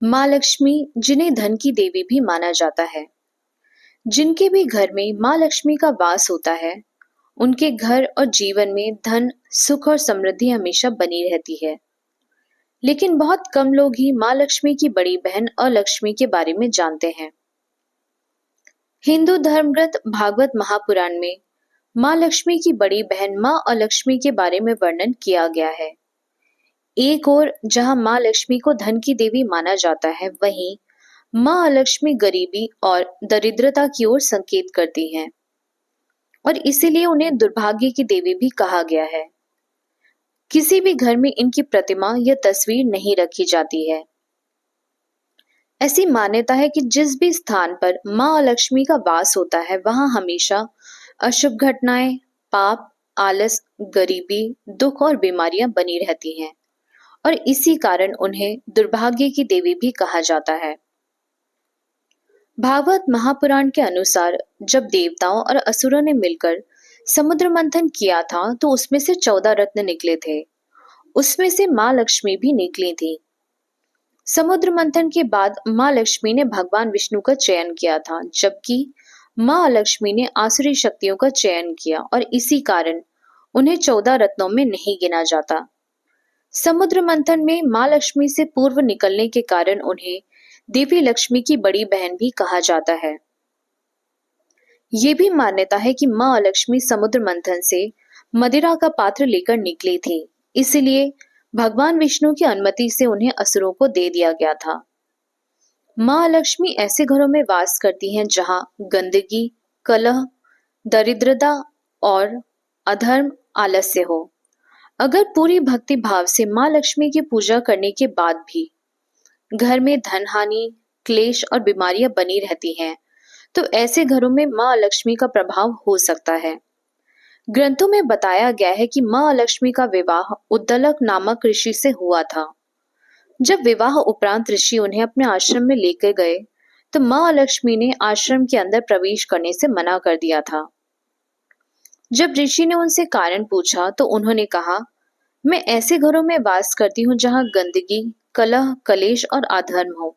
माँ लक्ष्मी, जिन्हें धन की देवी भी माना जाता है, जिनके भी घर में माँ लक्ष्मी का वास होता है, उनके घर और जीवन में धन, सुख और समृद्धि हमेशा बनी रहती है। लेकिन बहुत कम लोग ही माँ लक्ष्मी की बड़ी बहन अलक्ष्मी के बारे में जानते हैं। हिंदू धर्म ग्रंथ भागवत महापुराण में माँ लक्ष्मी की बड़ी बहन माँ अलक्ष्मी के बारे में वर्णन किया गया है। एक ओर जहाँ माँ लक्ष्मी को धन की देवी माना जाता है, वहीं माँ अलक्ष्मी गरीबी और दरिद्रता की ओर संकेत करती हैं और इसीलिए उन्हें दुर्भाग्य की देवी भी कहा गया है। किसी भी घर में इनकी प्रतिमा या तस्वीर नहीं रखी जाती है। ऐसी मान्यता है कि जिस भी स्थान पर माँ अलक्ष्मी का वास होता है, वहां हमेशा अशुभ घटनाएं, पाप, आलस, गरीबी, दुख और बीमारियां बनी रहती हैं और इसी कारण उन्हें दुर्भाग्य की देवी भी कहा जाता है। भागवत महापुराण के अनुसार जब देवताओं और असुरों ने मिलकर समुद्र मंथन किया था, तो उसमें से 14 रत्न निकले थे। उसमें से माँ लक्ष्मी भी निकली थी। समुद्र मंथन के बाद माँ लक्ष्मी ने भगवान विष्णु का चयन किया था, जबकि माँ लक्ष्मी ने आसुरी शक्तियों का चयन किया और इसी कारण उन्हें 14 रत्नों में नहीं गिना जाता। समुद्र मंथन में माँ लक्ष्मी से पूर्व निकलने के कारण उन्हें देवी लक्ष्मी की बड़ी बहन भी कहा जाता है। ये भी मान्यता है कि माँ लक्ष्मी समुद्र मंथन से मदिरा का पात्र लेकर निकली थी, इसलिए भगवान विष्णु की अनुमति से उन्हें असुरों को दे दिया गया था। माँ लक्ष्मी ऐसे घरों में वास करती हैं जहां गंदगी, कलह, दरिद्रता और अधर्म, आलस्य हो। अगर पूरी भक्ति भाव से माँ लक्ष्मी की पूजा करने के बाद भी घर में धन हानि, क्लेश और बीमारियां बनी रहती हैं, तो ऐसे घरों में माँ लक्ष्मी का प्रभाव हो सकता है। ग्रंथों में बताया गया है कि माँ लक्ष्मी का विवाह उद्दलक नामक ऋषि से हुआ था। जब विवाह उपरांत ऋषि उन्हें अपने आश्रम में लेकर गए, तो माँ लक्ष्मी ने आश्रम के अंदर प्रवेश करने से मना कर दिया था। जब ऋषि ने उनसे कारण पूछा, तो उन्होंने कहा, मैं ऐसे घरों में वास करती हूँ जहाँ गंदगी, कलह, कलेश और अधर्म हो।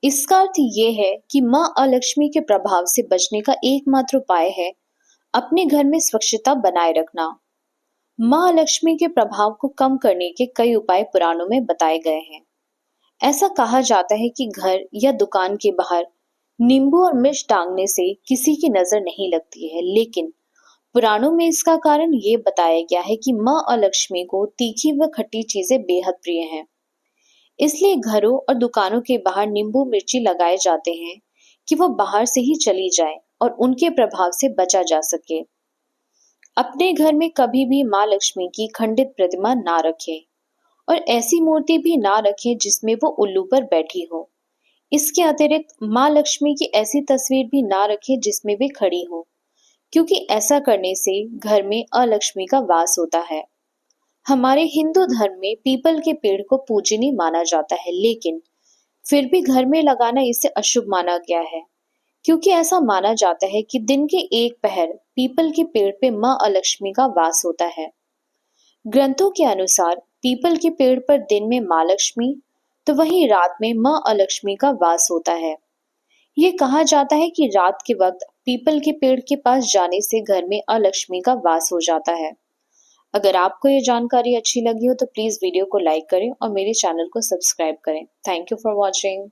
इसका अर्थ ये है कि माँ अलक्ष्मी के प्रभाव से बचने का एकमात्र उपाय है अपने घर में स्वच्छता बनाए रखना। माँ लक्ष्मी के प्रभाव को कम करने के कई उपाय पुराणों में बताए गए हैं। ऐसा कहा जाता है कि घर या दुकान के बाहर नींबू और मिर्च टांगने से किसी की नजर नहीं लगती है, लेकिन पुराणों में इसका कारण ये बताया गया है कि माँ अलक्ष्मी को तीखी व खट्टी चीजें बेहद प्रिय हैं। इसलिए घरों और दुकानों के बाहर नींबू मिर्ची लगाए जाते हैं कि वो बाहर से ही चली जाए और उनके प्रभाव से बचा जा सके। अपने घर में कभी भी माँ लक्ष्मी की खंडित प्रतिमा ना रखें और ऐसी मूर्ति भी ना रखें जिसमें वो उल्लू पर बैठी हो। इसके अतिरिक्त माँ लक्ष्मी की ऐसी तस्वीर भी ना रखें जिसमें वे खड़ी हो, क्योंकि ऐसा करने से घर में अलक्ष्मी का वास होता है। हमारे हिंदू धर्म में पीपल के पेड़ को पूजनीय माना जाता है, लेकिन फिर भी घर में लगाना इसे अशुभ माना गया है, क्योंकि ऐसा माना जाता है कि दिन के एक पहर पीपल के पेड़ पे माँ अलक्ष्मी का वास होता है। ग्रंथों के अनुसार पीपल के पेड़ पर दिन में माँ लक्ष्मी, तो वहीं रात में माँ अलक्ष्मी का वास होता है। ये कहा जाता है कि रात के वक्त पीपल के पेड़ के पास जाने से घर में अलक्ष्मी का वास हो जाता है। अगर आपको ये जानकारी अच्छी लगी हो तो प्लीज वीडियो को लाइक करें और मेरे चैनल को सब्सक्राइब करें। Thank you for watching.